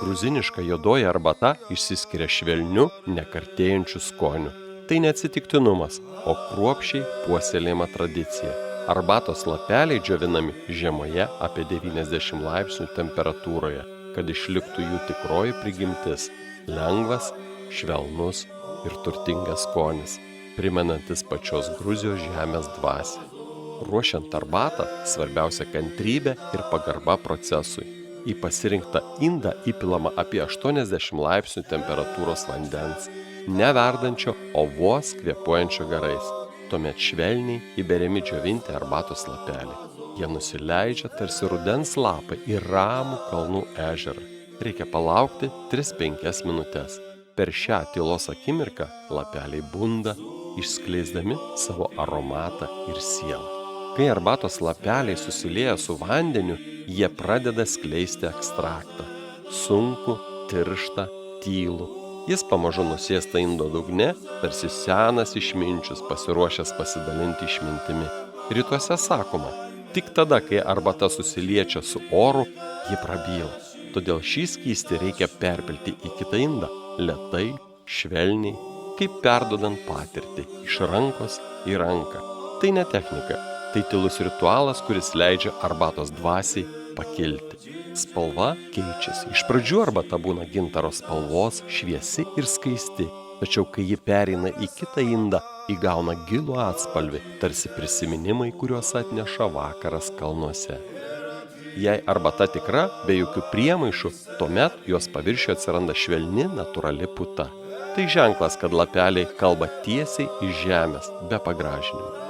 Gruziniška juodoji arbata išsiskiria švelniu, nekartėjančiu skoniu. Tai neatsitiktinumas, o kruopščiai puoselėjama tradicija. Arbatos lapeliai džiovinami žemoje apie 90 laipsnių temperatūroje, kad išliktų jų tikroji prigimtis – lengvas, švelnus ir turtingas skonis, primenantis pačios Gruzijos žemės dvasią. Ruošiant arbatą, svarbiausia kantrybė ir pagarba procesui. Į pasirinktą indą įpilama apie 80 laipsnių temperatūros vandens, ne verdančio, o vos kvėpuojančio garais. Tuomet švelniai įberiami džiovinti arbatos lapeliai. Jie nusileidžia tarsi rudens lapai į ramų kalnų ežerą. Reikia palaukti 3-5 minutes. Per šią tylos akimirką lapeliai bunda, išskleisdami savo aromatą ir sielą. Kai arbatos lapeliai susilieja su vandeniu, jie pradeda skleisti ekstraktą. Sunku, tirštą, tylų. Jis pamažu nusėsta indo dugne, tarsi senas išminčius pasiruošęs pasidalinti išmintimi. Rytuose sakoma, tik tada, kai arbata susiliečia su oru, ji prabyla. Todėl šį skystį reikia perpilti į kitą indą, lėtai, švelniai, kaip perduodant patirtį iš rankos į ranką. Tai ne technika, tai tylus ritualas, kuris leidžia arbatos dvasiai pakilti. Spalva keičiasi. Iš pradžių arbata būna gintaro spalvos, šviesi ir skaisti, tačiau kai ji pereina į kitą indą, įgauna gilų atspalvį, tarsi prisiminimai, kuriuos atneša vakaras kalnuose. Jei arbata tikra, be jokių priemaišų, tuomet jos paviršiuje atsiranda švelni, natūrali puta. Tai ženklas, kad lapeliai kalba tiesiai iš žemės, be pagražinimų.